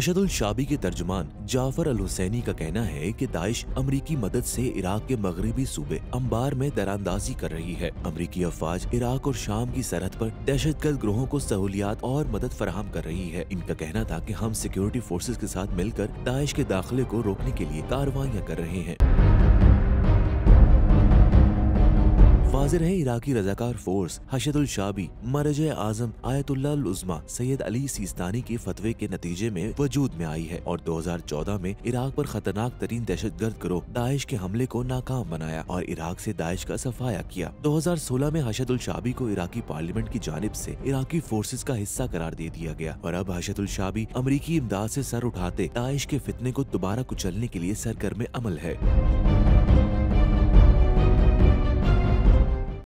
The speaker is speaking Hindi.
हशदुल शाबी के तर्जुमान जाफर अल हुसैनी का कहना है कि दाइश अमरीकी मदद से इराक के मगरबी सूबे अंबार में दरानंदाजी कर रही है। अमरीकी अफवाज इराक और शाम की सरहद पर दहशतगर्द ग्रोहों को सहूलियात और मदद फराहम कर रही है। इनका कहना था कि हम सिक्योरिटी फोर्सेज के साथ मिलकर दाइश के दाखिले को रोकने के लिए कार्रवाइयाँ कर रहे हैं। वाज़ेह है इराकी रजाकार फोर्स हशदुल शाबी मरजे आजम आयतुल्लाह अल उज़्मा सैयद अली सिस्तानी के फतवे के नतीजे में वजूद में आई है और 2014 में इराक पर खतरनाक तरीन दहशतगर्द गिरोह दाइश के हमले को नाकाम बनाया और इराक से दाइश का सफाया किया। 2016 में हशदुल शाबी को इराकी पार्लियामेंट की जानिब से इराकी फोर्सेज का हिस्सा करार दे दिया गया और अब हशदुल शाबी अमरीकी इमदाद से सर उठाते दाइश के फितने को दोबारा कुचलने के लिए सरगर्म अमल है।